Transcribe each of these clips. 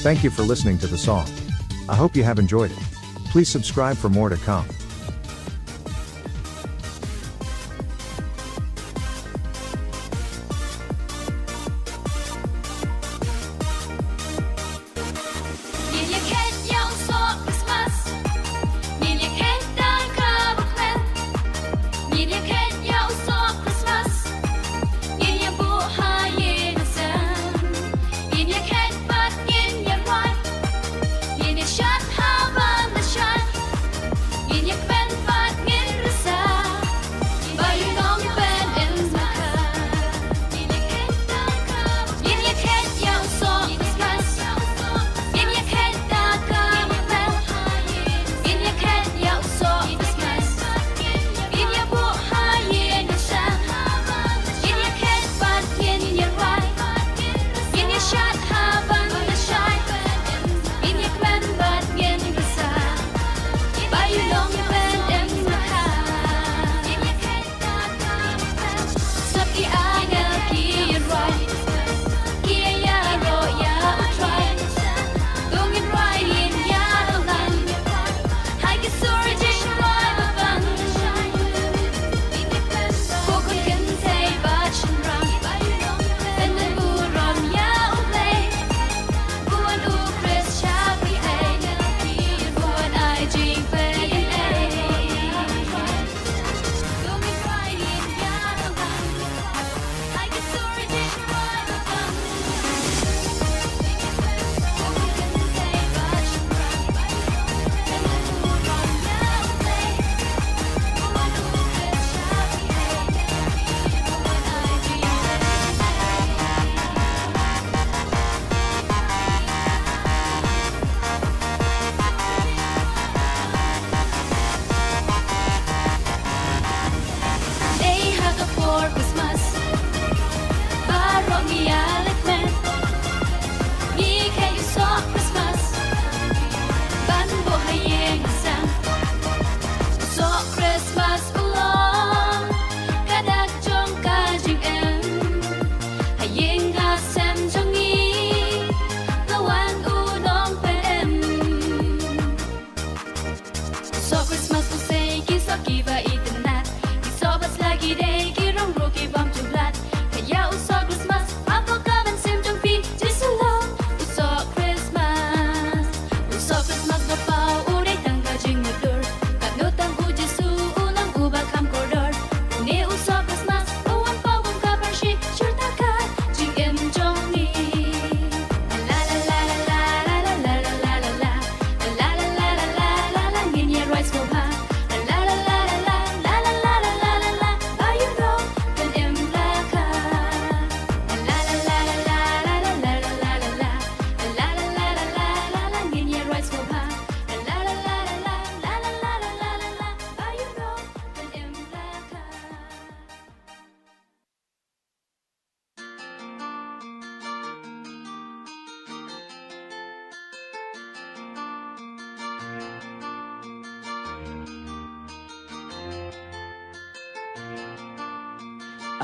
Thank you for listening to the song. I hope you have enjoyed it. Please subscribe for more to come.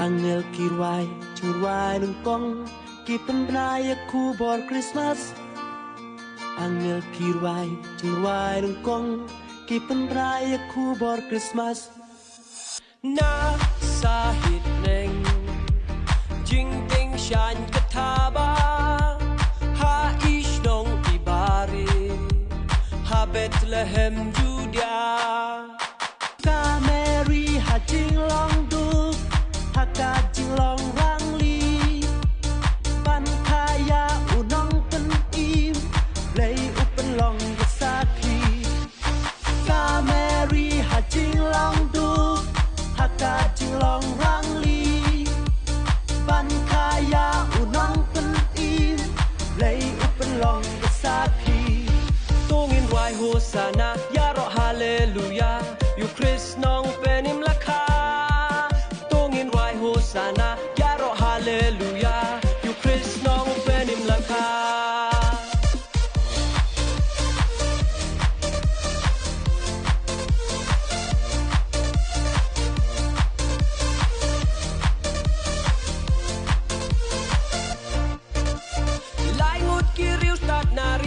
Angel kirwai churwai lungkong kipen raya ku bor Christmas. Angel kirwai churwai lungkong kipen raya ku bor Christmas. Na sahit neng jing ting shan kataba ha ish dong ibari ha Bethlehem Judea ka Mary ha jing long du ka jing long rang li pan kaya unong pen im lei upen long sakhi ka Mary ha jing long du ha ka jing long rang li pan kaya unong pen im lei upen long sakhi tongin wai hosana ya ro hallelujah you Christ nong penim lakha Hosana, Yaro Hallelujah, you Christ nong penim lakha. Lai ngut kiriu start na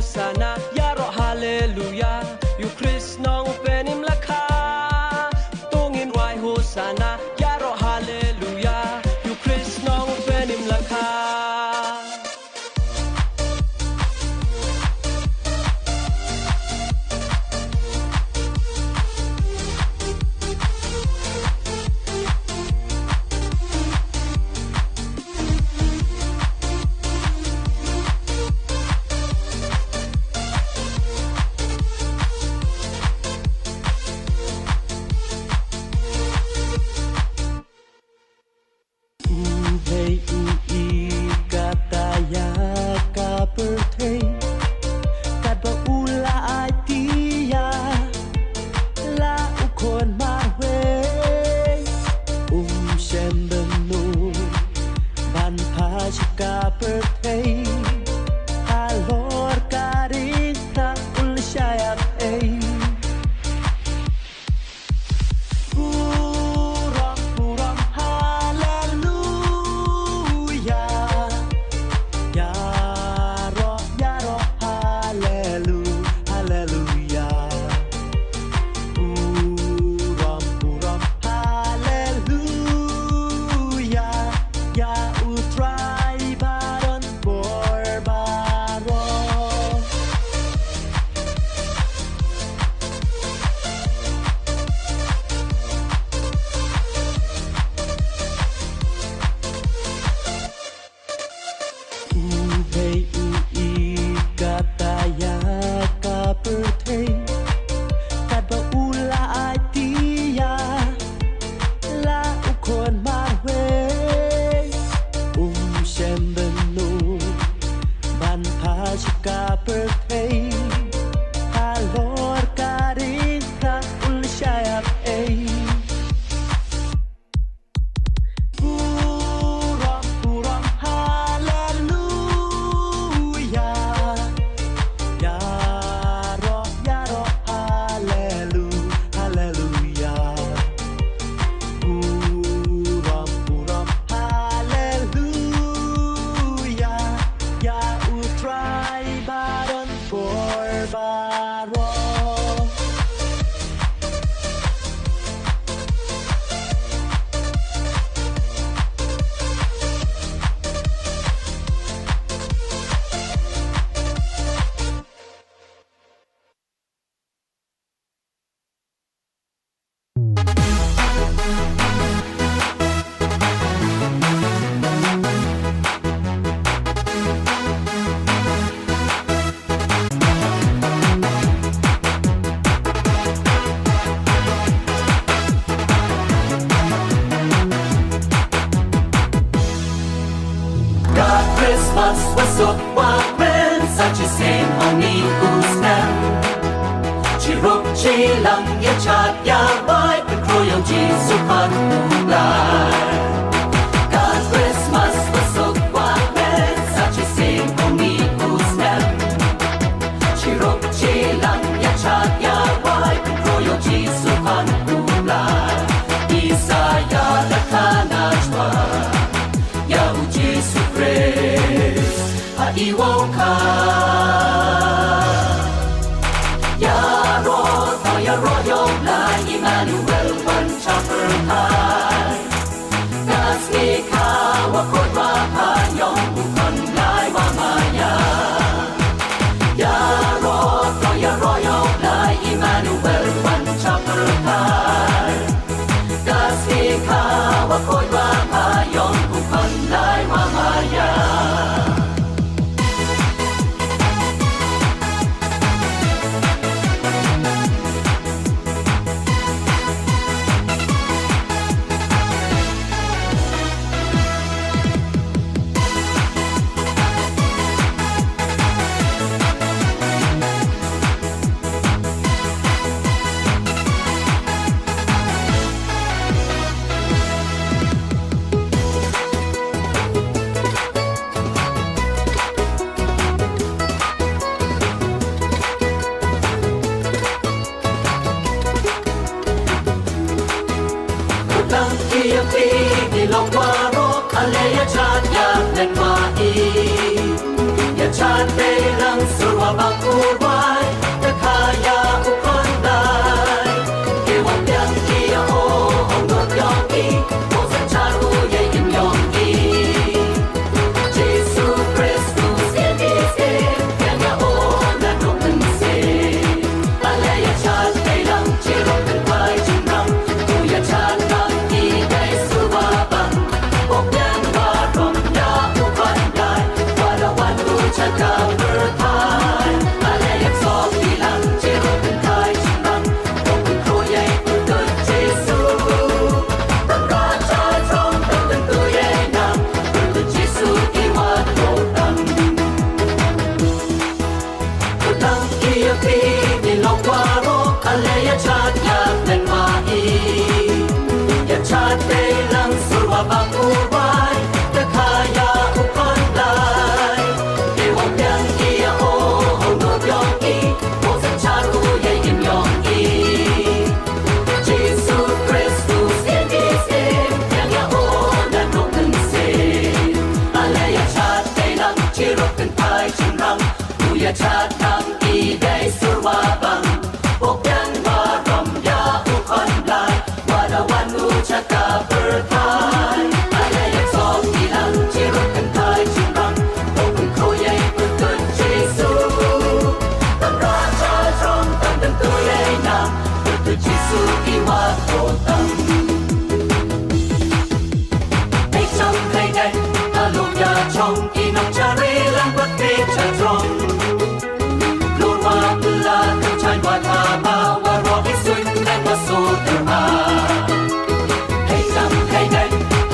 Hosanna Ya Ro Hallelujah You Christ Nong Penim Lakha Tungin Wai Hosanna Ya Ro Hallelujah You Christ Nong Penim Lakha Christmas was så men sachi sen oni usnam Chirok chilang ya chat ya bai pe kroyo Jesu pan ulai God Christmas was so men sachi sen oni usnam Chirok chilang ya chat ya bai pe kroyo Jesu pan ulai Isaya la kana chwa Ya u Jesu Christ ha iwoka Ya ro yong lai Emmanuel one chapter high Das ni ka wa kot wa pa yong bu kon lai wa maya Ya ro yong lai Emmanuel one chapter high Das ni ka wa kot wa pa yong bu kon lai wa maya Cirokan pai cunrang Buya catang idai surwabang Bokyan waram ya ukon blai Wadawan ucaka bertai Alayak som ilang Cirokan pai cunrang Bokun koyai berkun Jesu Tan raja trong tan dan tuyai nam Berkun Jesu iwat kotang Hey trong hey day Alung ya trong inong cari lang bakit cha trong Luwa pula kang chan wa tha ba wa ro isun dan wa so terha Hey trong hey day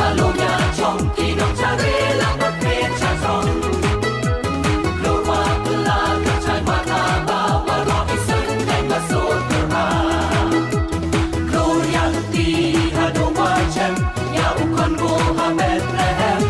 Alung ya trong inong cari lang bakit cha trong Luwa pula kang chan wa tha ba wa ro isun dan wa so terha Gloria ti hado wa chem ya ukon go ha Bethlehem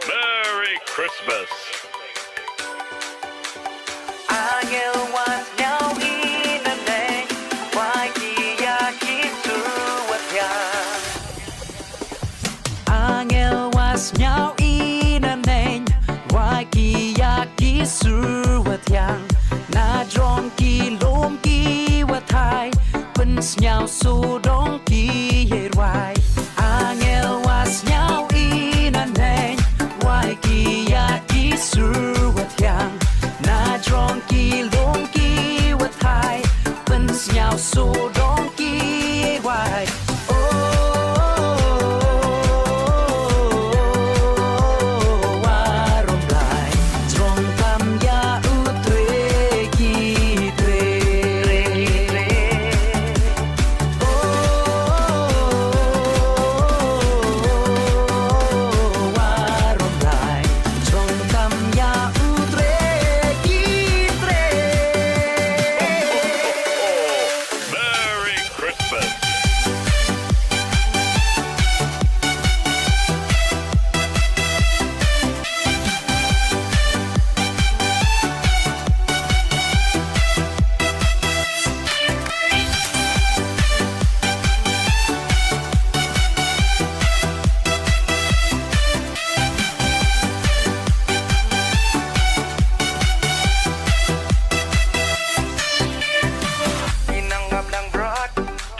Merry Christmas! Angel was now in the day, wakiyaki suwatyan. Angel was now in the day, wakiyaki suwatyan. Na dron ki lom ki watai, pen snyao su dong ki yerwai. Angel was now in the day, wakiyaki suwatyan. Na dron ki lom ki watai, pen snyao su dong ki yerwai.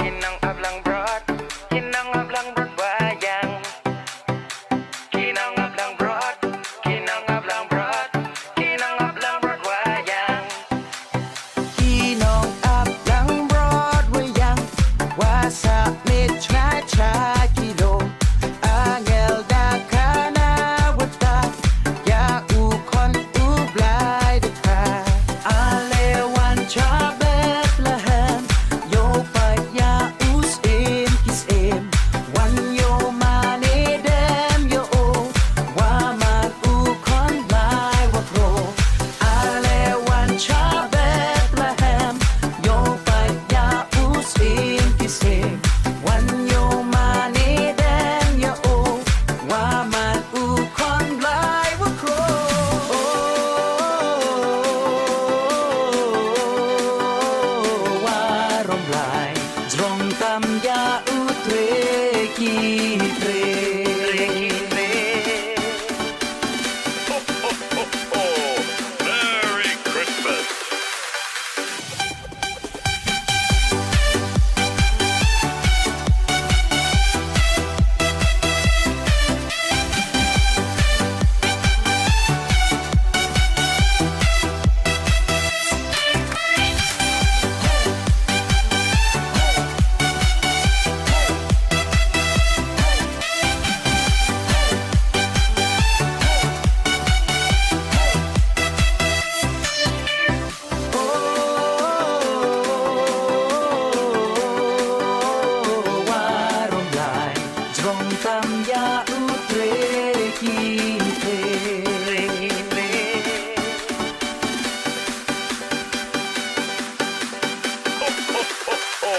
Kinang tam ya utre ki tre Ho, ho, ho, ho. Merry Christmas. warong lai trong tam ya utre ki tre Ho, ho, ho, ho.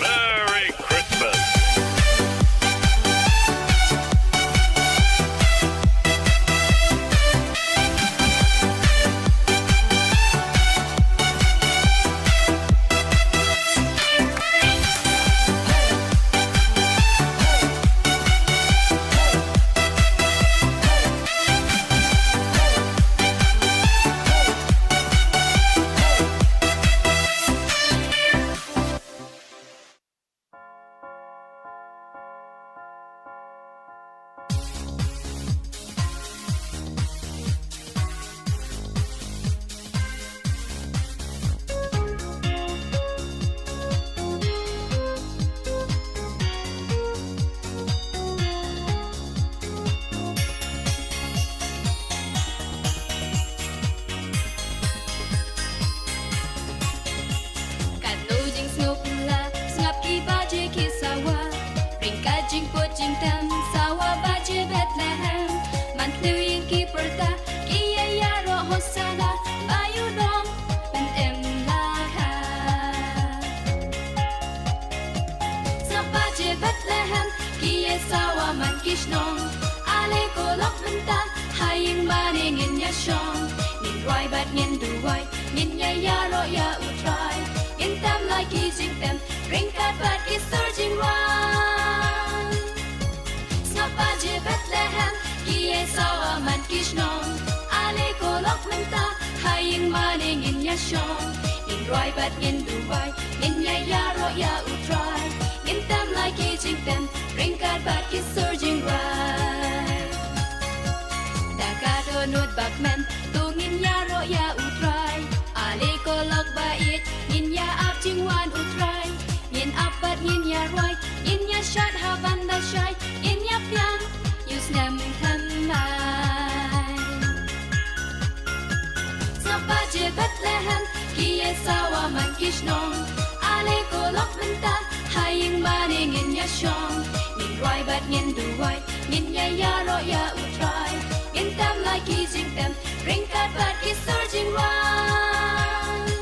Merry Christmas. Kat lu jing snup la Ngap ki baje ki sawa Ring ka jing put jing tam Sawa baje Bethlehem Man tlu yin ki perta Ki ya ya ro hosana Bayu dong Ben em la ha Sa baje Bethlehem Ki ya sawa man kishnong Ale ko lok menta Haying maning in ya shong Nin roi bat ngin duwai Ngin ya ro ya utrai In tam like easing them Ring kat bat is surging round Snapaje Bethlehem Kiye sawa man kishnong Ale ko lok menta Haying maning in ya shong In roi bat in Dubai In ya ro ya utrai In tam like easing them Ring kat bat is surging round Dakato nut bakmen Tungin ya ro ya utrai Ale ko lok bait Ngin ya ap jing wan utrai Ngin ap bat ngin ya roi Ngin ya shat havan da shai Ngin ya pian Yus nem kan mai Sapa je Bethlehem Kiye sawa man kishnong Ale ko lok menta Haying maning ngin ya shong Ngin roi bat ngin duwai Ngin ya ro ya utrai Ngin tam like easing them Ring kat bat is surging round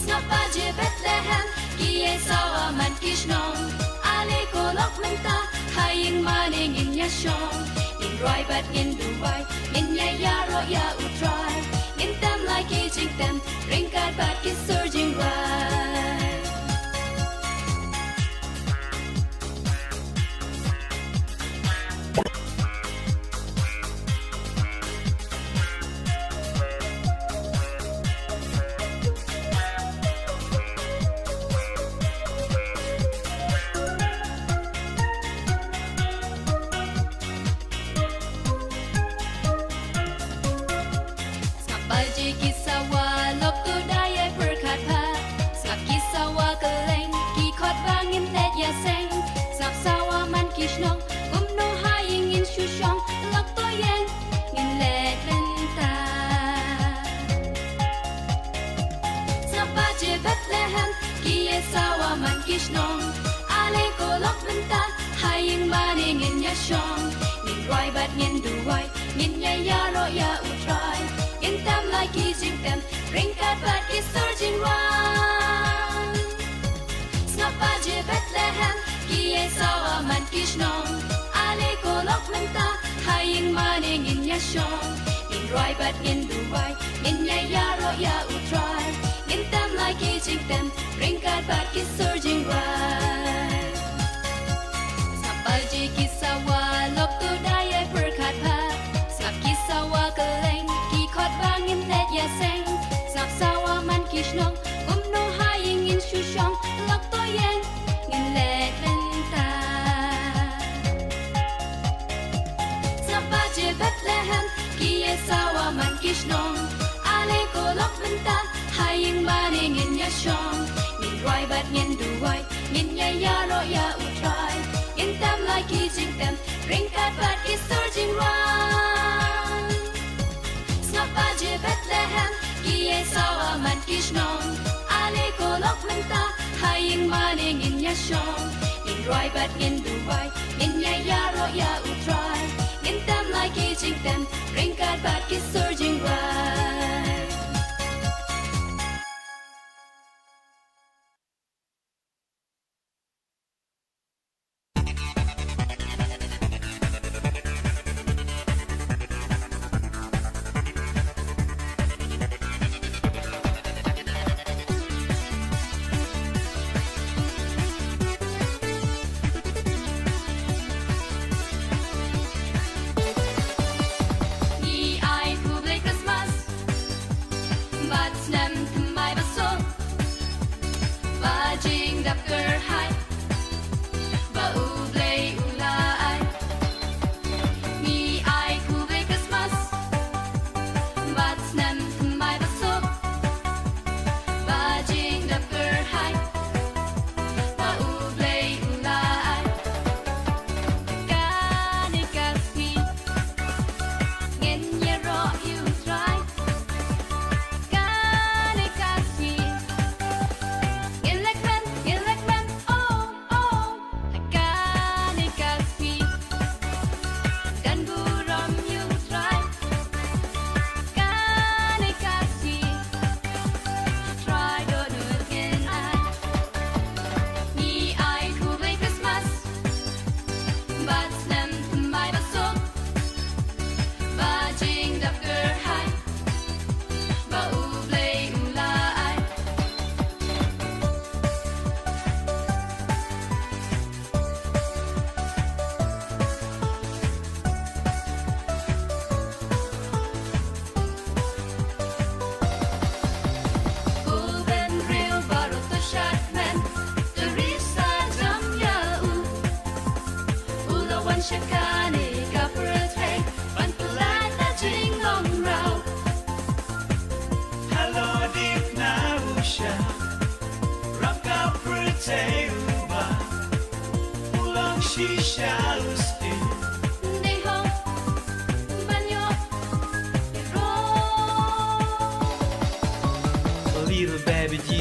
Snapaje Bethlehem Kiye sawa man kishnong Ale ko lok menta Haying maning in ya shong In roi bat ngin duwai Ngin ya ro ya utrai Ngin tam like easing them Ring kat bat is surging round Baje kisawa lok tu daya perkat pa Sap kisawa keleng ki khot bangin let ya seng Sap sawa man kishnong no haying in shushong lok to yang ngin let lenta Sap baje Bethlehem ki sawa man kishnong Ale ko lok lenta haying maning in ya shong Ngin roi bat ngin duwai ngin ya ro ya utrai In tam like easing them Ring kat bat is surging round Snapaje Bethlehem Kiye sawa man kishnong Ale ko lok menta Haying maning in ya shong In roi bat ngin duwai Ngin ya ro ya utrai In tam like easing them Ring kat bat is surging round nong gom no haing in shu shong lok to yen ngin le ren ta sa ba je Bethlehem ki sawa man kish nong ale ko lok ren ta haing ba ne ngin ya shong ngin roi bat ngin du wai ngin ya ro ya u try in tam like ki jing tam ring kat bat ki surging round Snappa je Bethlehem ki sawa man kish nong ale ko lok man ta haing maning in ya shong in roi bat ngin du wai ngin ya ro ya u try in tam like ki jing tam ring kat bat ki surging round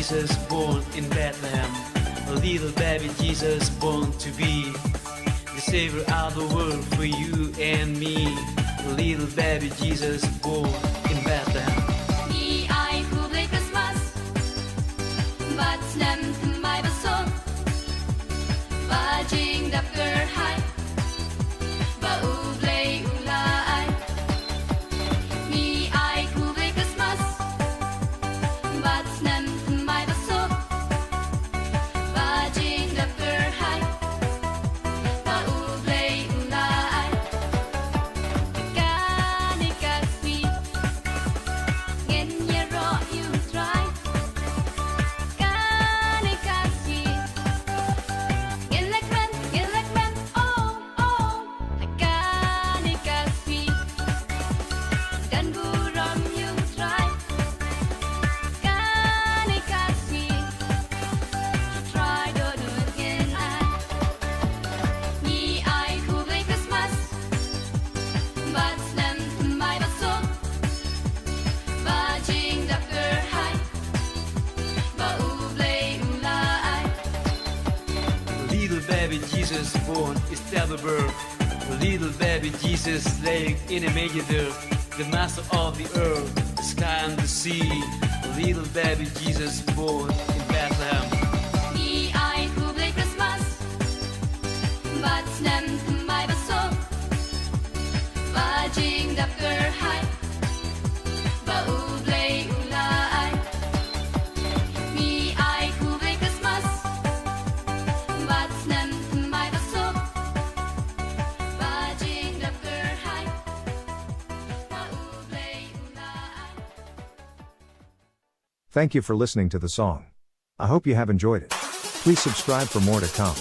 Jesus born in Bethlehem, a little baby Jesus born to be the savior of the world for you and me. A little baby Jesus born in Bethlehem. Ni ai ku ble Christmas, bat nem mai ba so, ba jing dap ger hai, ba u ble u la ai. Ni ai ku ble Christmas, bat nem mai ba so, ba jing dap ger hai, ba u ble u la ai. Ka ni ka sweet. Jesus born is the birth. The little baby Jesus laying in a manger there. The master of the earth, the sky and the sea. The little baby Jesus born in Bethlehem. Ni ai ku ble Christmas, bat nem mai ba so, ba jing dap ger hai, ba u ble u la ai. Ni ai ku ble Christmas, bat nem mai ba so, ba jing dap ger hai, ba u ble u la ai. Thank you for listening to the song. I hope you have enjoyed it. Please subscribe for more to come.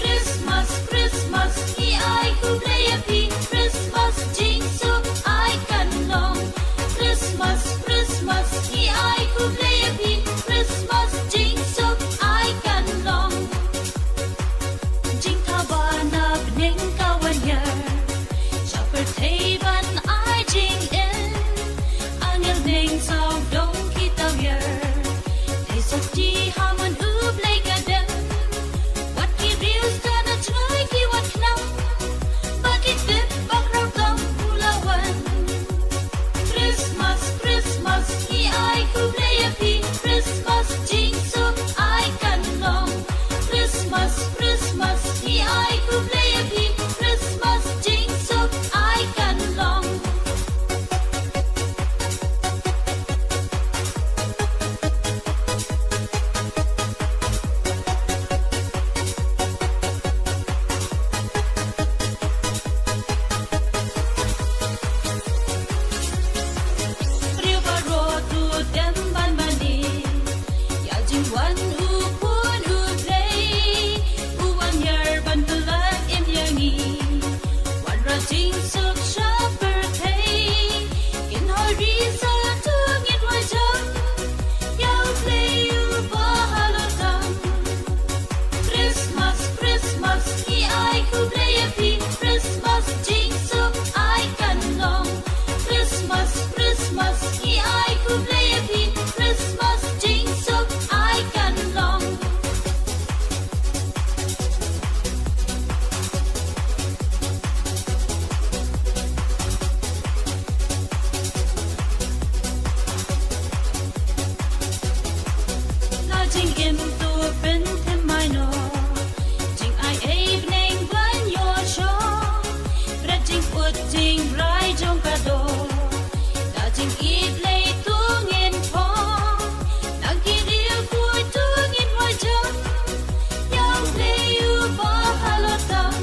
Christmas, Christmas, hi ai ku play a pi. Christmas, jing suk ai kan long. Christmas, Christmas, hi ai ku play a pi. Christmas, jing suk ai kan long. Jing ka ba na bning ka wan yer. Shopper thay ban ai jing in. Angel ning sao dong ki tao yer. Thay suk ji hamon u play ka dem. What ki reels kana try ki what now? Bakit bit bak raw tam pulawan? Christmas, Christmas, hi ai ku play a pi. Christmas, jing suk ai kan long. Christmas, Christmas, hi ai ku play a pi. Christmas, jing suk ai kan long. Riu ba ro tu dem ban mani. Ya jing wan u pun u play. U wan yer ban tu lak im yangi. Wan ra jing suk shopper thay. In hoi ri sa tu ngin hoi jam. Yao play u ba halo tam. Christmas, Christmas, hi ai ku play a pi. Christmas, jing suk ai kan long. Christmas, Christmas, hi ai ku play a pi. Christmas, jing suk ai kan long. La jing im tu prin thêm mai no. Jing ai evening ban yo show. Red jing put jing rai jong ka do. La jing i play tu ngin po. Nang ki riu kui tu ngin hoi jam. Yao play u ba halo tam.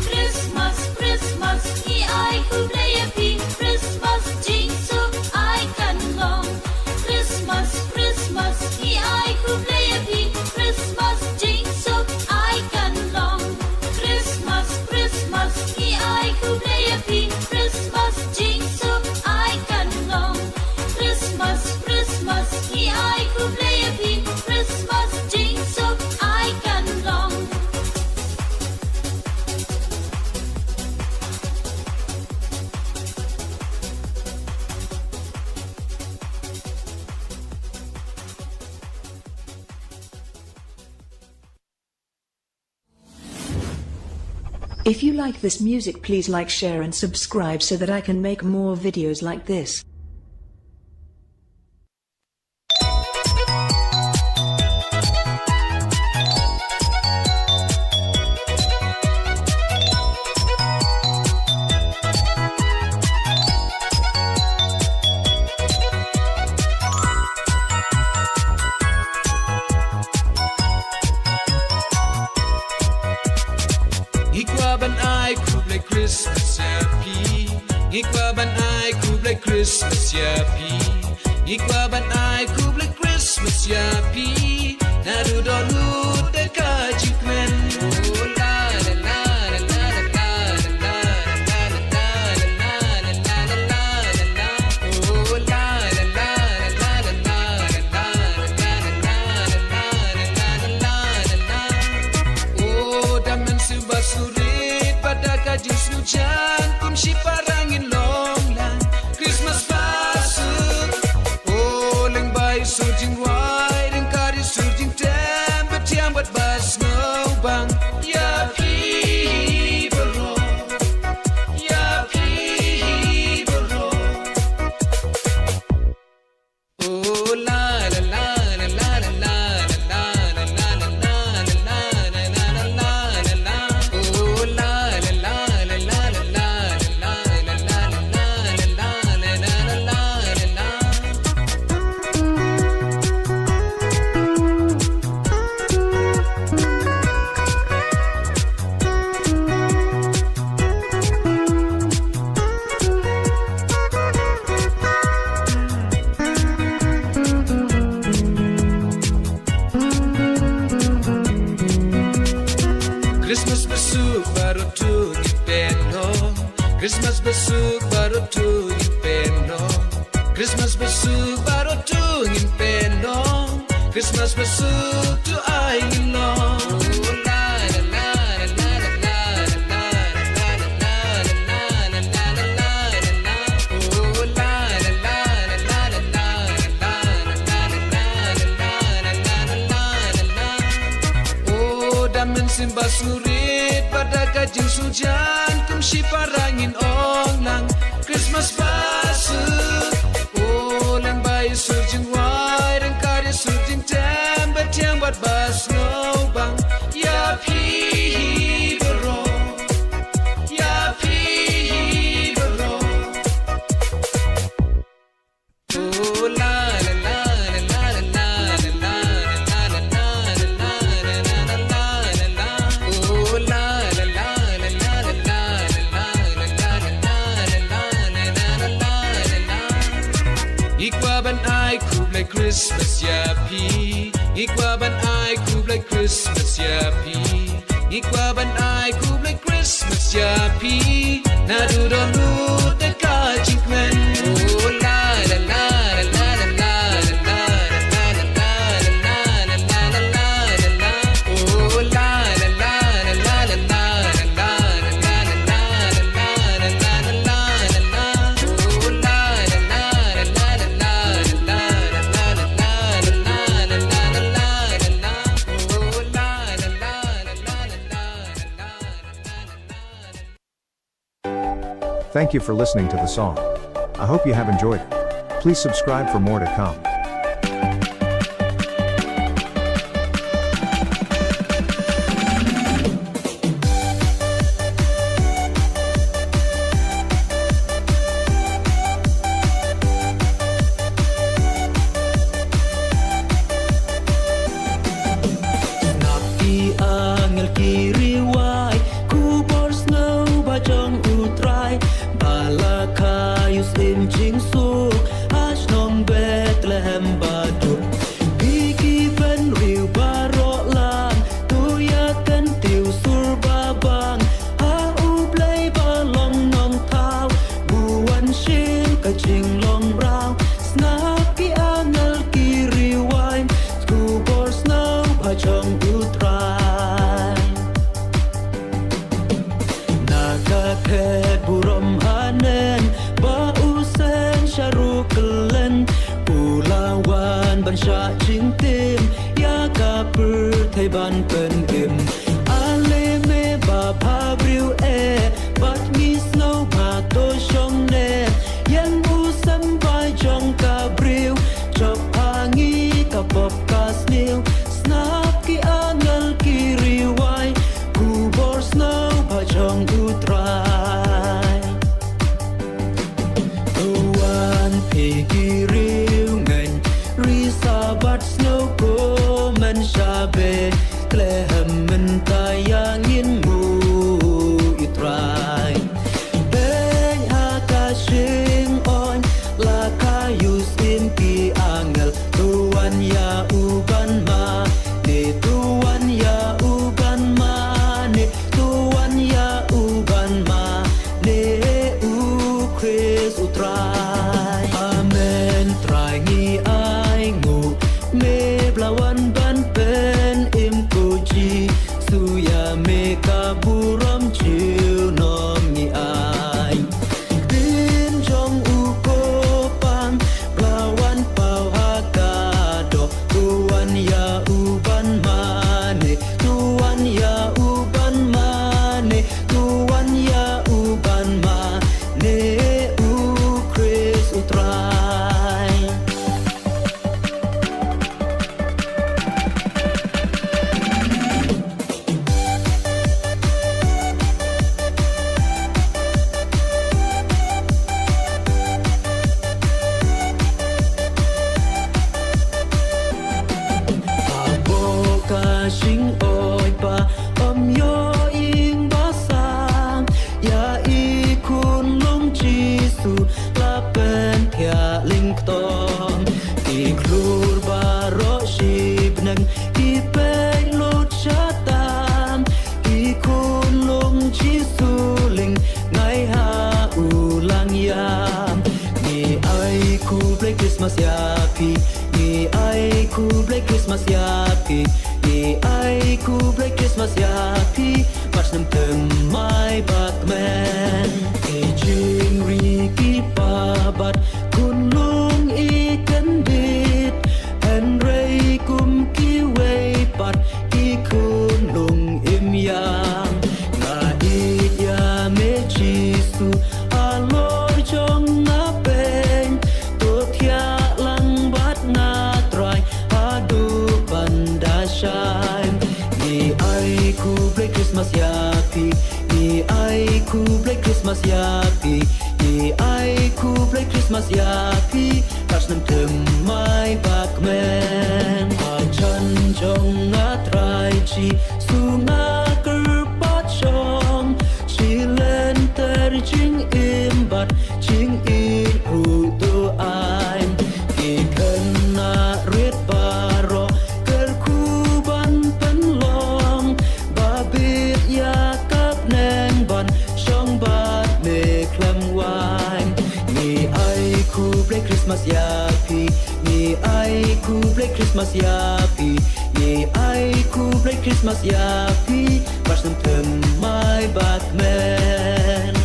Christmas, Christmas, hi ai ku play a pi. Christmas, jing suk ai kan long. Christmas, Christmas, hi ai ku play a pi. Christmas, jing suk ai kan long. Christmas, Christmas, hi ai ku play a pi. Christmas, jing suk ai kan long. Christmas, Christmas, hi ai ku play a pi. Christmas, jing suk ai kan long. If you like this music, please like, share and subscribe so that I can make more videos like this. Ngikwa ban ai ku play Christmas happy. Ngikwa ban ai ku play Christmas happy. Ngikwa ban ai ku play Christmas happy. Na du don lu de ka jikmen. Oh la la la la la la la la la la la la la la la. Oh la la la la la la la la la la la. Oh damen subasurit pada kajus hujan kum si parangin longlan Christmas pasuk. Oh leng bai surjing wai leng kari surjing tem betiang buat bas ngobang. Ya people ya people. Oh la la la la la la la la la la la la la la Christmas besuk baru tu impeno Christmas besuk baru tu impeno Christmas besuk tu ai long Simba surit pada kajing sujan Kumsi parangin onglang Christmas basu Oh lang bayi surjing wai Dan karya surjing tem Betiang buat bas nobang Ya pi bero Ya pi bero Oh la la la la la la la Christmas yapi Ikwa ban ai ku like Christmas yapi Ikwa ban ai ku like Christmas yapi Na du don lu te ka jingmen Oh la la la la la la la la la la la la la la Oh la la la la la la la Thank you for listening to the song. I hope you have enjoyed it. Please subscribe for more to come. Ban pen im ale me ba pa briu e but mi snow pa to shong ne yan bu sam vai jong ka briu chop hangi ka pop ka snew snap ki angal ki riwai ku bor snow pa jong u try tuan pe ki riu ngan ri sa bat snow ko man sha be Klehem mentayangin mu itrai Ben hakashing on La kayus impi angel Tuan ya uban ma Ne tuan ya uban ma Ne tuan ya uban ma Ne Chris utrai Amen trai ngi ai ngu Me blawan ban pen Suya meka buram chiu nom ni ai Din jong u ko pang Lawan pau hakado Tuan ya uban mane Tuan ya uban mane Tuan ya uban mane Chris utrai Shing oi pa om yo ing basang ya i kun long chi su la pen thia ling tong ki klur baro ship nang ki pe lot chatam ki kun long chi su ling ngai ha Christmas yapi Ye aiku break Christmas yapi Machnam tem mai bakman E jing riki pabat kun lung ikan dit En rei kum ki wei pat ki kun lung im yang Nga it ya me jisu alor jong na peng To thia lang bat na trai adu banda shine Ye aiku break Christmas yapi Ye aiku break Christmas yapi Ye aiku break Christmas yapi Kashnam tem mai bakman Achan jong na trai chi sunga kerpat chong Chi len ter jing im bat jing in ru tu aim Ki ken na rit baro ker ku ban pen long Babit ya kap neng ban shong bat me klam wine Ni aiku break Christmas yapi Ni aiku break Christmas yapi Ni aiku break Christmas yapi Kashnam tem mai bakman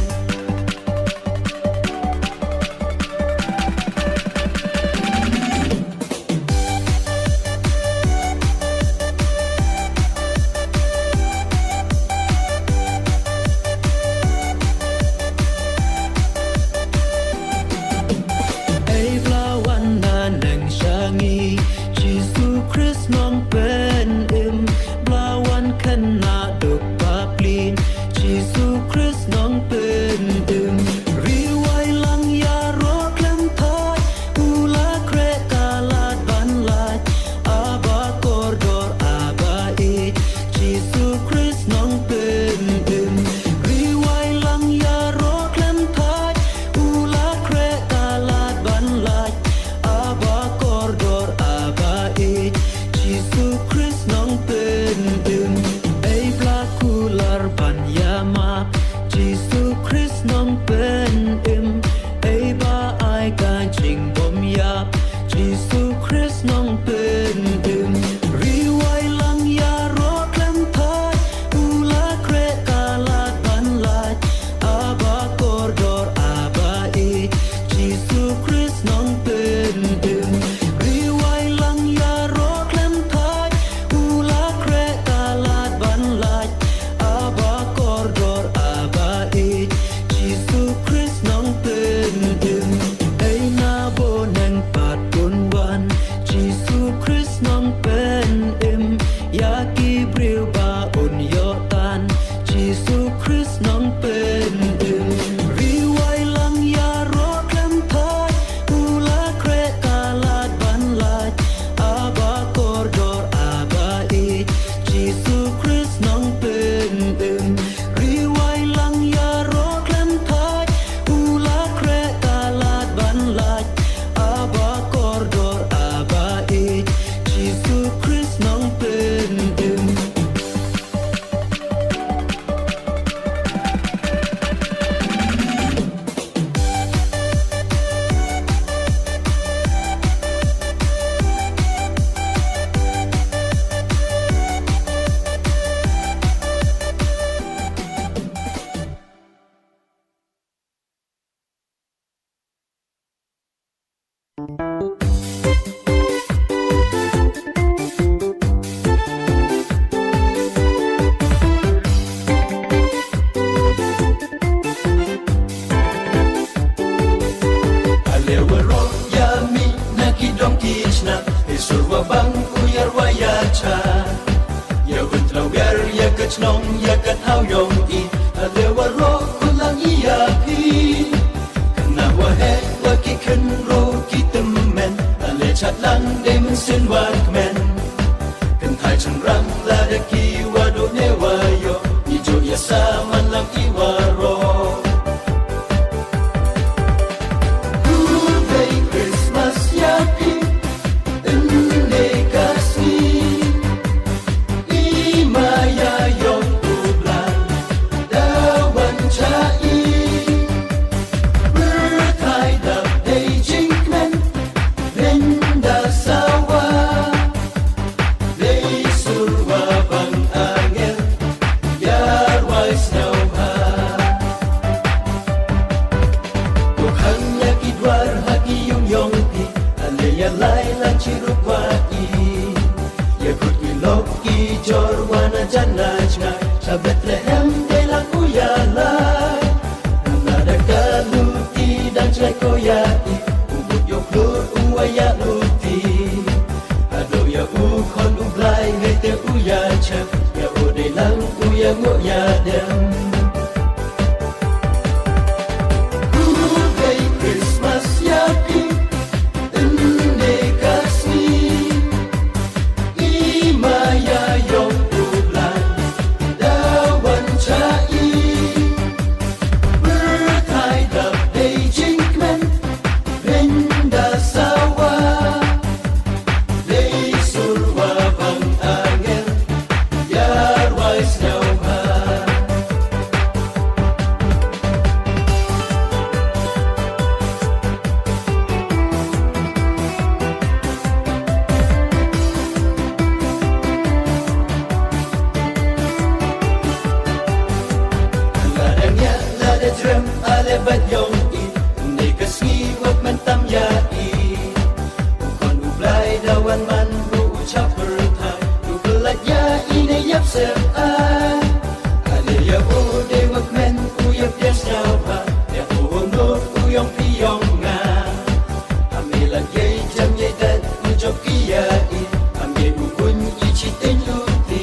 Nong ya kat hao yong I alewa ro kulang iya pi Kana wa he wa ki ken ro ki tem men Ale chat lang de men sen wa men Kan thai chang rang la de ki wa do ne wa yo Ni jo ya sa man lang I wa ro Hooray Christmas ya pi Inde kasi Imaya yong ublan dawan chai berkai da Beijing men renda sawa jana chna cha Bethlehem de la kuyala na da kaluti dan chlai koya i ubut yo klur uaya luti ado ya u khon u blai ngai te uya cha ya o de lang uya ngo ya dem Christmas ya pi inde kasni imaya yong bulan dawan chai berkai dap Beijing men renda sawa lei surwa bang angel yar wais nyau ha Drem ale bat yong i nei ka ski wak man tam ya i u kon u blai dawan man ru u chapper thai u blat ya i nei yap se a ale ya o de wak men u yap yes now pa ya o no u yong pi yong nga ame la ye jam ye dat u chok ki ya i ame u kun i chi ten lu ti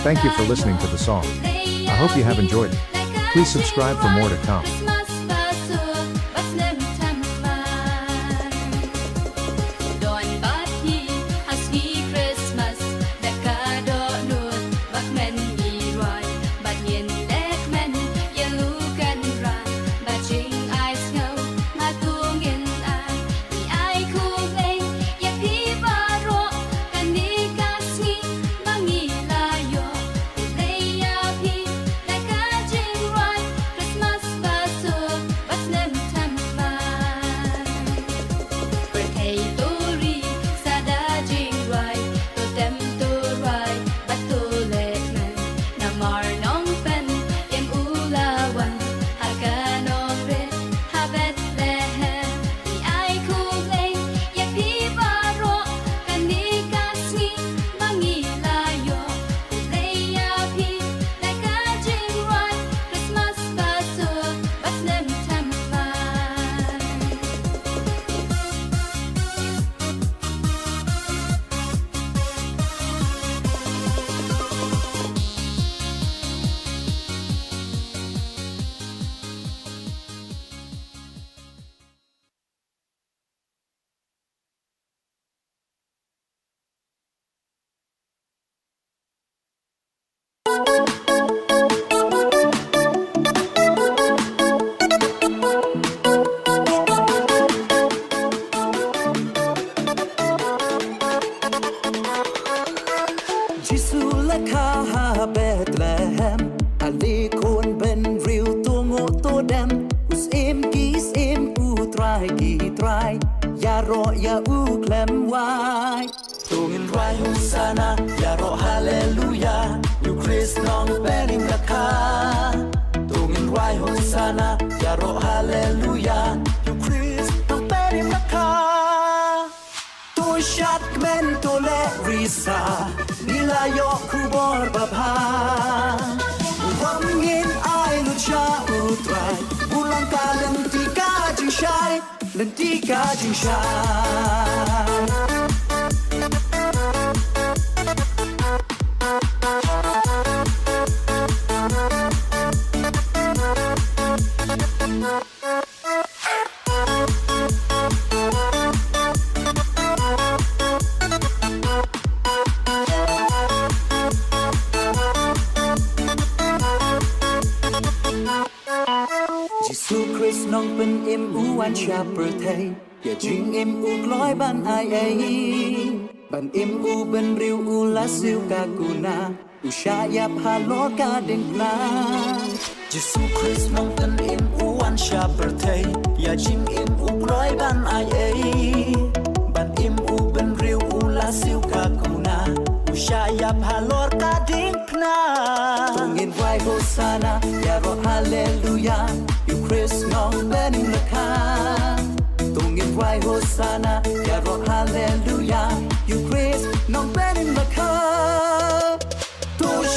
Thank you for listening to the song. I hope you have enjoyed it. Please subscribe for more to come. Ushaya paloka dengna Jesu Christ nong ten im uan sha bertei Ya jing im u kloi ban ai ei Ban im u ben riu u la siu ka kuna Ushaya paloka dengna Tungin vai hosana Ya ro hallelujah You Christ nong bening laka Tungin vai hosana Ya ro hallelujah You Christ nong bening laka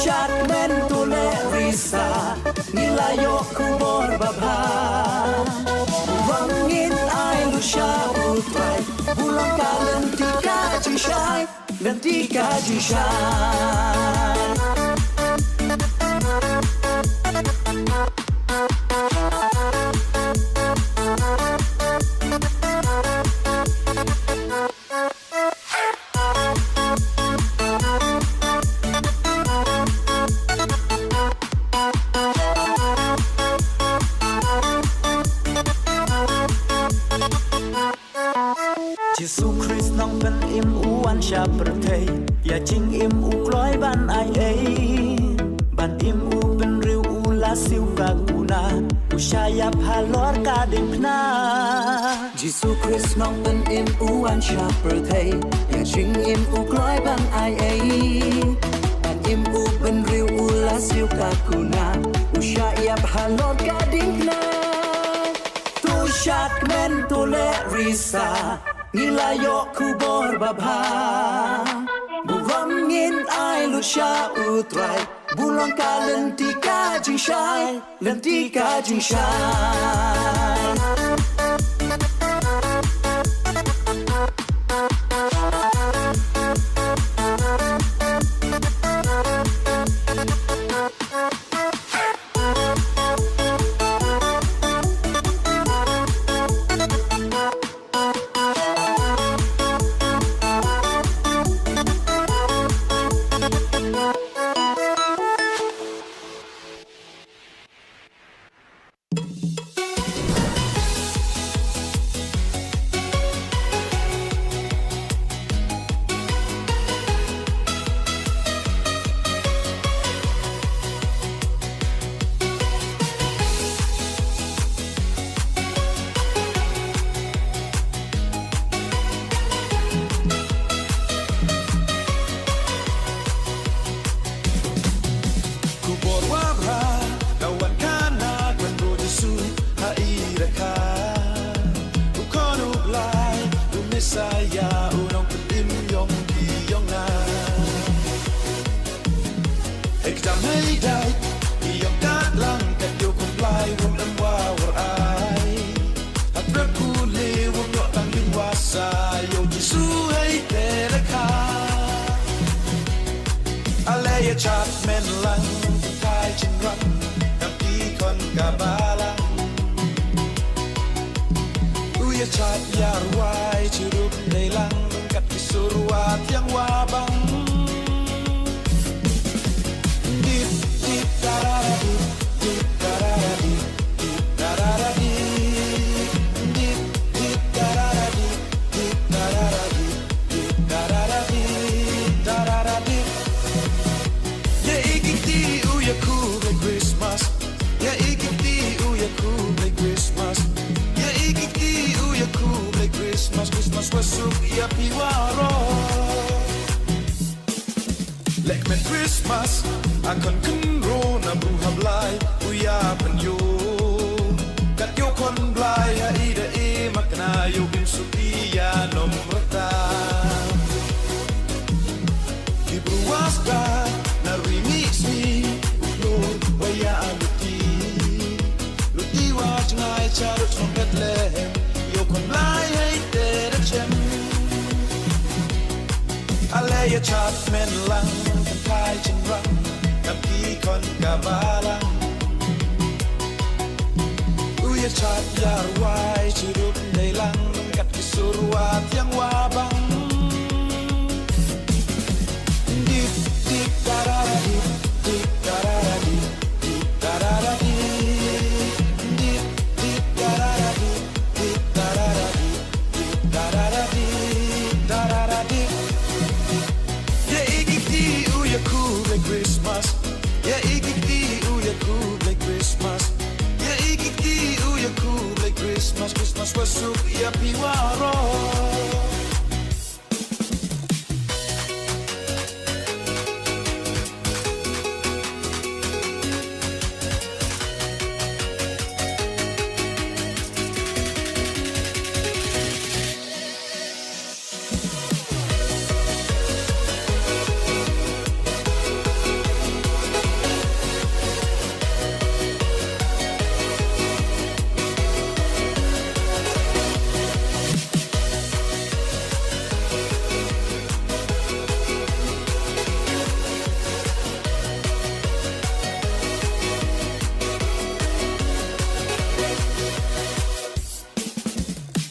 Shat men to le risa Nilayo kubor babha Wangin ay lusha utray Bulang ka lentika jishai Lentika jishai Bertei ya jing im u kloi ban ai ei ban im u ben riu u la siu ka kuna u shaya phalor ka ding na Jesu Christ nong ben im u an sha bertei ya jing im u kloi ban ai ei ban im u ben riu u la siu ka kuna u shaya phalor ka ding na tu shat men to le risa Nilayo kubor babha Buwangin ay lusha utray Bulang ka lentika jishai Lentika jishai wabra kawan kana kwen ro Jesu ha iraka ukono blai u Messiah unong kutim yong di yong na ek dam hai dai yong kat lang kat yo kumplai wong dam wa war ai at rap ku le wong yo tang min wasa yo Jesu hai teraka alaya chat men lang kai chin rang nam ti kon kabalang uya chat yar wai churup dei lang kat kisurwat yang wabang dip dip tarara dip tarara dip tarara dip dip tarara dip tarara dip tarara tarara dip ya ikiti uya cool like Christmas ya ikiti uya cool like Christmas ya ikiti uya cool like Christmas Christmas wasuk ya piwaro like men Christmas akon kunro na buhablay uya panyo kat yo kon blay ya ida e makna yo bin supiya nomrata Kibruwasda na remix ni Lord waya aluti Luti wa jngai charot from Bethlehem Yo kon blay hay tere chem Alaya chat men lang kan kai chen rang Kam ki kon kabalang Uya chat yar wai chirup nei lang Kat kisurwat yang wabang Dip dip tarara dip tarara dip tarara dip dip tarara dip tarara dip tarara tarara dip ya ikiti uya cool like Christmas ya ikiti uya cool like Christmas ya ikiti uya cool like Christmas Christmas wasuk ya piwaro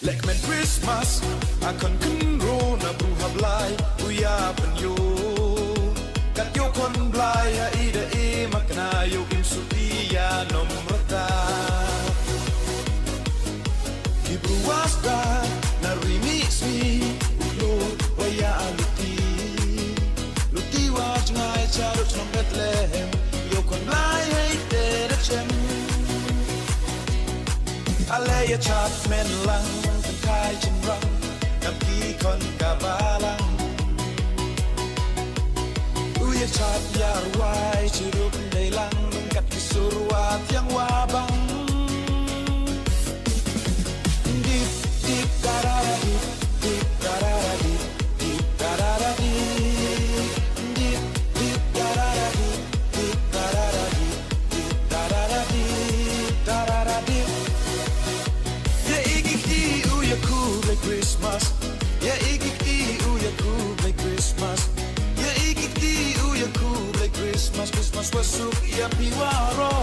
Like men Christmas akon kunro na buhablay uya panyo kat yo kon blay ha ida e makna yo bin supiya nomrata Kibruwasda na remix ni Lord waya aluti Luti wa jngai charot from Bethlehem yo kon blay hay tere chem Alaya chat men lang kan kai chen rang Nam ki kon kabalang Uya chat yar wai chirup nei lang Kat kisurwat yang wabang Dip dip tarara dip tarara dip tarara dip dip tarara dip tarara dip tarara tarara dip ya ikiti uya cool like Christmas ya ikiti uya cool like Christmas ya ikiti uya cool like Christmas Christmas wasuk ya piwaro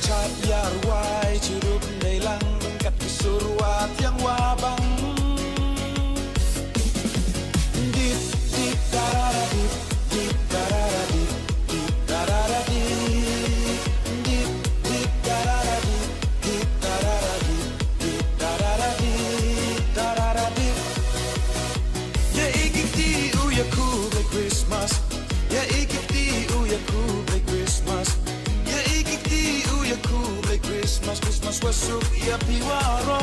chat yar wai chirup nei lang kat surwa tiang wa bang dip dip tarara dip dip tarara dip dip tarara dip dip dip tarara dip dip tarara dip dip tarara dip tarara dip ya ikiti u ya cool like Christmas ya ikiti u ya cool like Christmas ya ikiti u ya cool like Christmas Christmas wasuk ya piwaro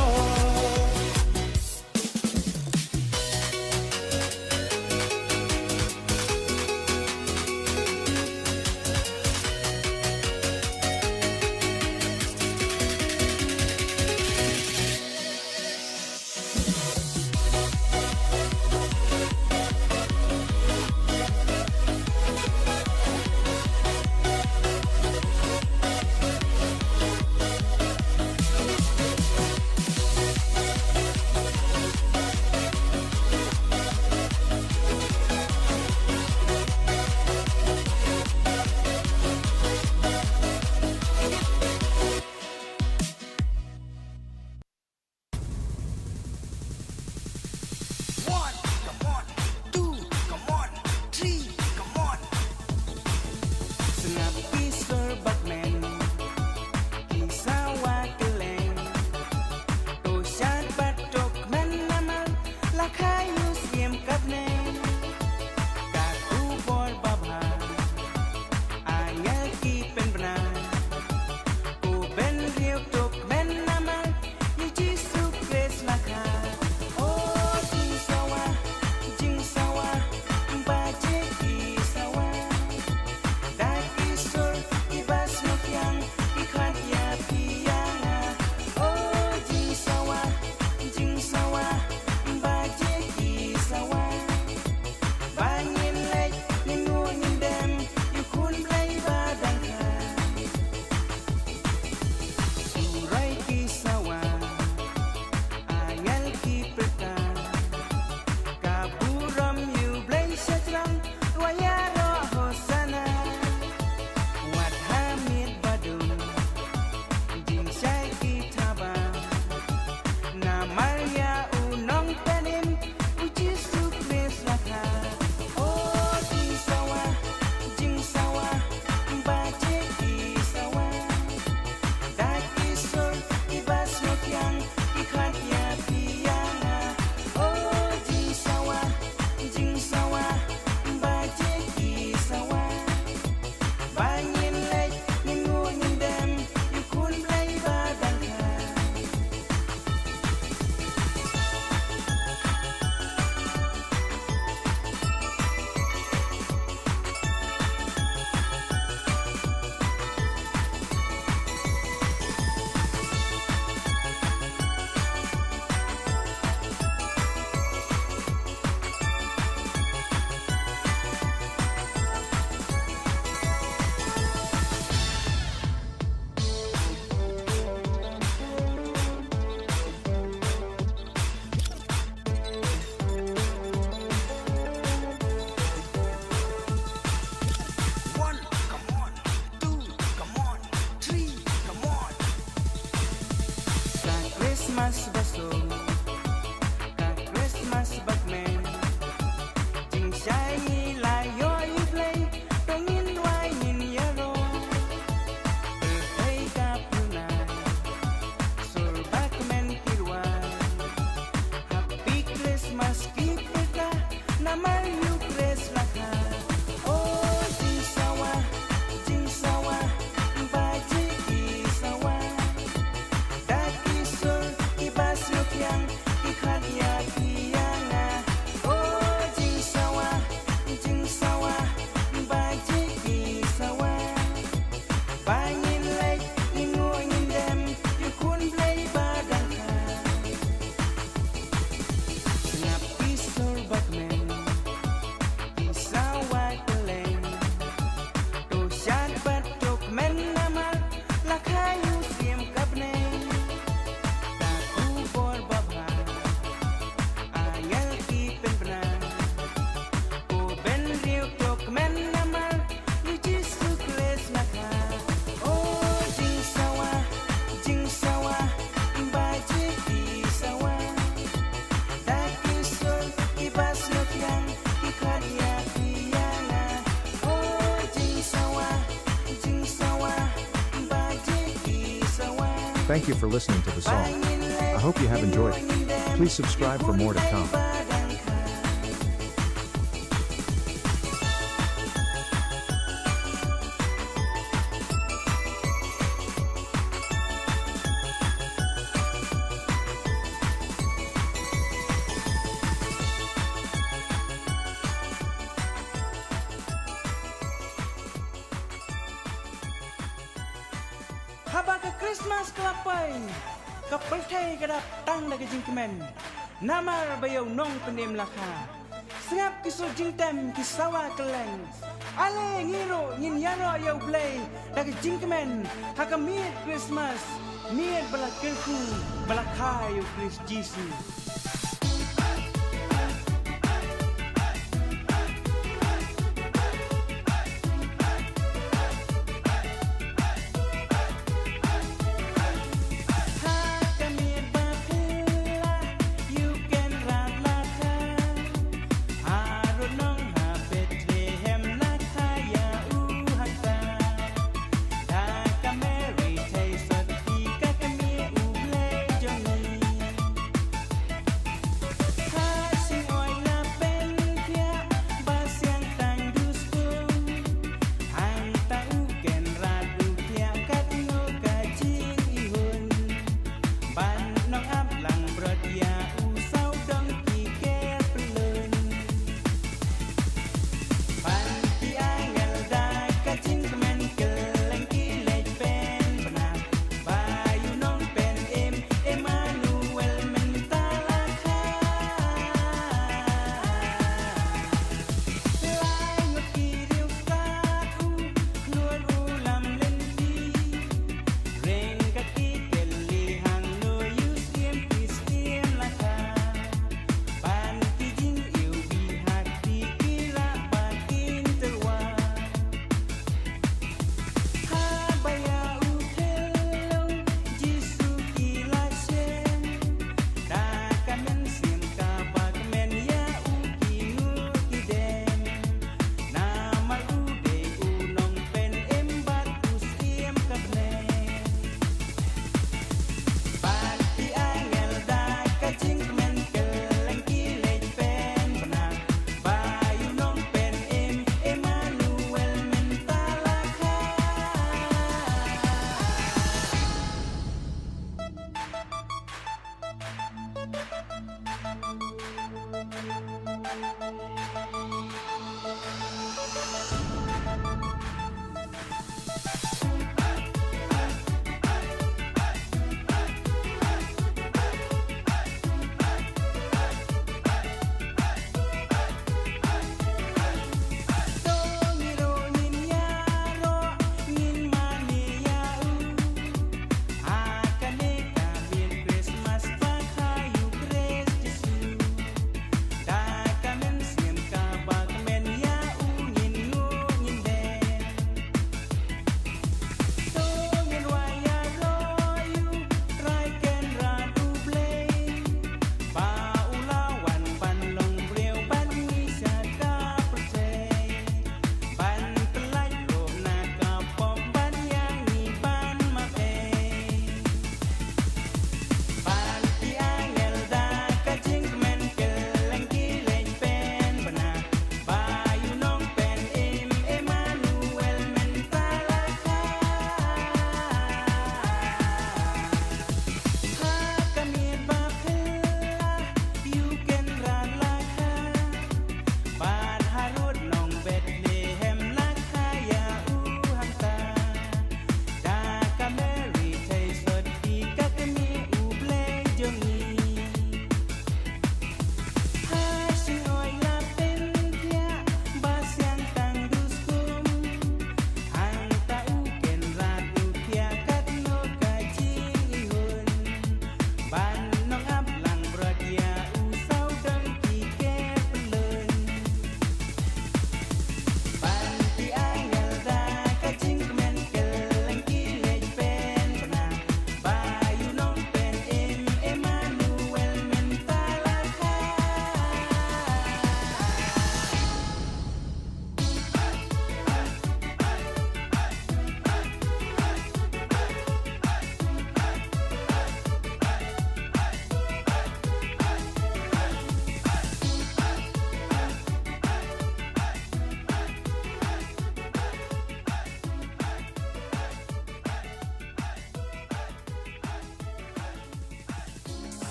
Christmas basong ka Christmas bagmen Jing shai la yo you play Tongin wai nin yaro Hey ka punai Sur bagmen kirwa Happy Christmas kita Namar you Chris laka Oh jing sawa Baji ki sawa Daki sur ibas Thank you for listening to the song. I hope you have enjoyed it. Please subscribe for more to come. Habang Christmas kelapai, kapal Thai kedap tang dah jingkemen. Nama bayau nong penem laka. Sengap kisah jingtem kisawa keleng. Ale ngiro ngin yano yau play dah jingkemen. Haka miet Christmas, miet balak kerku, balak kayu Chris Jesus.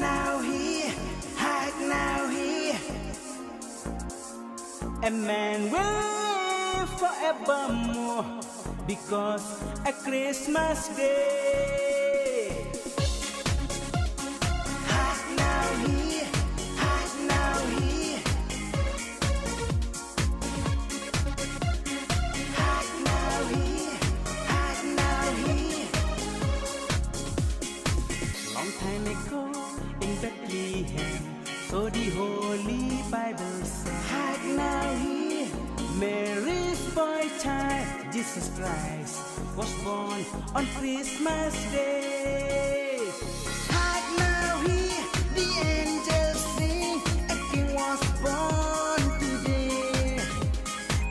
now here, hide now here. A man will live forevermore because a Christmas day. Hide now here, hide now here. Hide now here, hide now here. Long time ago in Bethlehem, so the Holy Bible says, hide now here, Mary's boy child, Jesus Christ, was born on Christmas Day. Hide now here, the angels sing, a king was born today,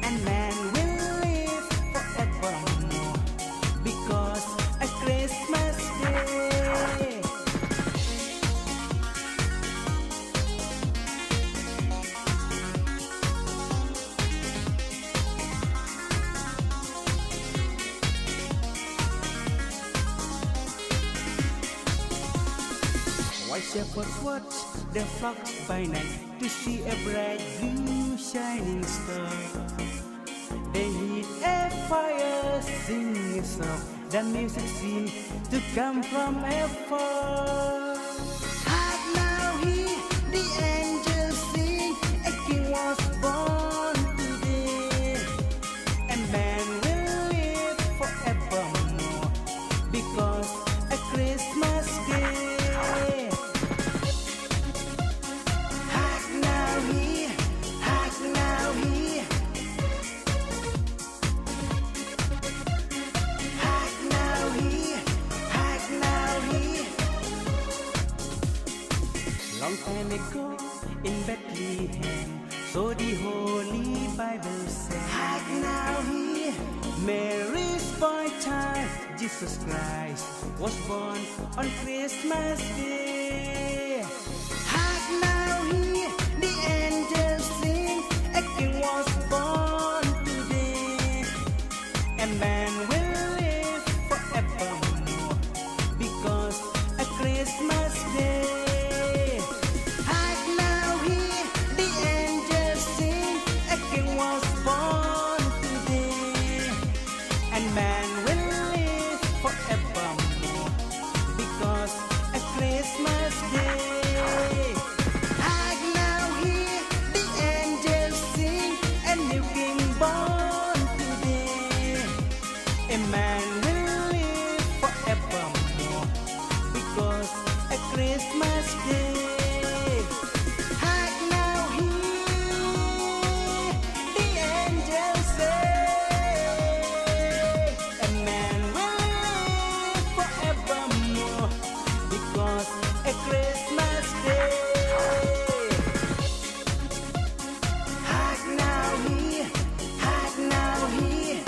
and man will live forevermore because a Christmas Day. White shepherds watch the flocks by night to see a bright blue shining star. They heat a fire, sing a song. The music seems to come from afar. Hide now here, the angels sing, a king was born today, and man will live forevermore because a Christmas Day. Long time ago in Bethlehem, so the Holy Bible says, hide now here, Mary's boy child, Jesus Christ, was born on Christmas Day. Hide now here, the angels sing, a king was born today, and man will live forevermore because a Christmas Day. Christmas Day. Hide now here, the angels say, a man will live forevermore because a Christmas Day. Hide now here, hide now here.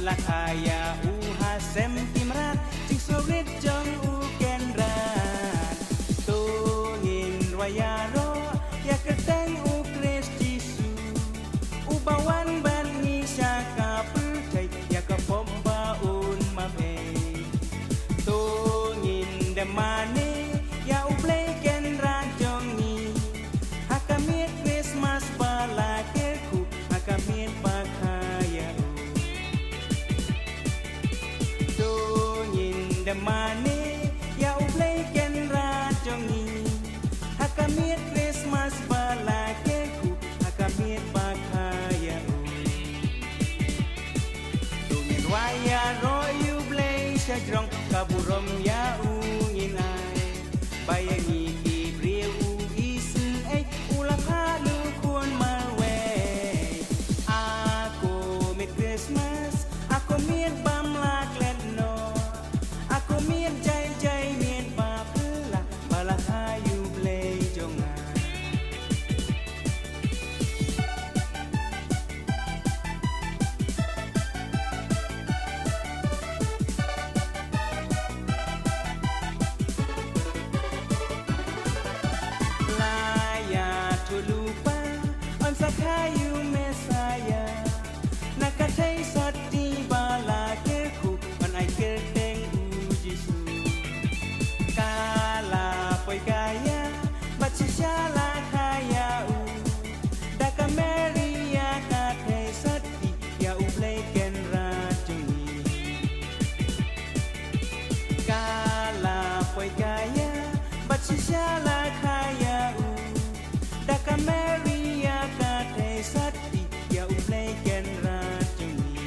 la kaya uha sem timrat Cik surit jong u kenrat Tungin wayaro ya keteng u kres jisu Ubawan ban ni syaka percay ya kapomba un mabe Tungin demane ya u play kenrat jong ni Hakamit Christmas bala keku Hakamit pakaya Demane ya ublay ken rajongi Hakamit Christmas bala keku Hakamit pakaya Tungin waya roy ublay syajrong Kaburom ya ungin ay Bayangi ibril u isen ay Ulang halu kun malway Ako mit Christmas Ako mit bamlak ledno Aku miet jai miet bapela bala kayu blay jongan Laya tulupa on sa kayu mesaya nakatay sati bala keku on ay kerteng Kala poy kaya ba't siya kaya u Daka Maria ka kay sati ya u play ken rajuni Kala poy kaya ba't siya kaya u Daka Maria ka kay sati ya u play ken rajuni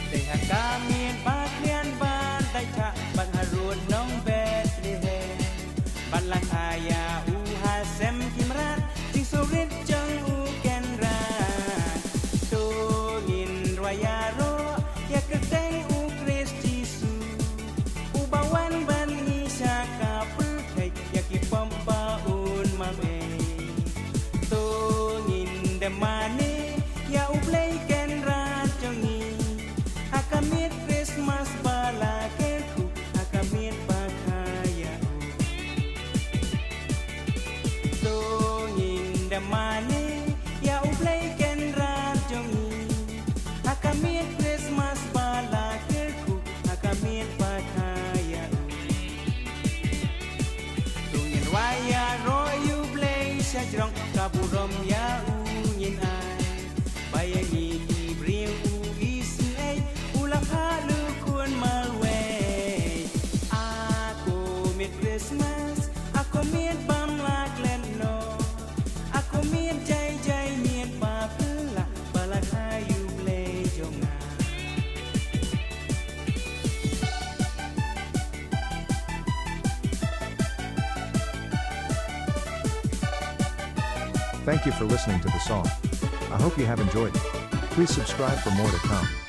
Deha kami baklian bantai ka Bang harun nong Bethlehem Balang kaya uha sem kimrat Cing surit jeng u kenrat Tungin royaro ya keteng u kris jisu Ubawan ban isaka perkai ya kipompa un mame Tungin demane ya u play kenrat jongi Hakamit Christmas bala keku Hakamit pakaya Tungin demane ya u play kenrat jongi Hakamit Christmas bala keku Hakamit pakaya Tungin waya roy u play syajrong Kaburom ya ungin ay Bayangi ibril u isi ay Ulang halu kun malway Ako mit Christmas Ako mit bamlak lenno Ako mit jai mit papela Bala kayu blay jongan Thank you for listening to the song. I hope you have enjoyed it. Please subscribe for more to come.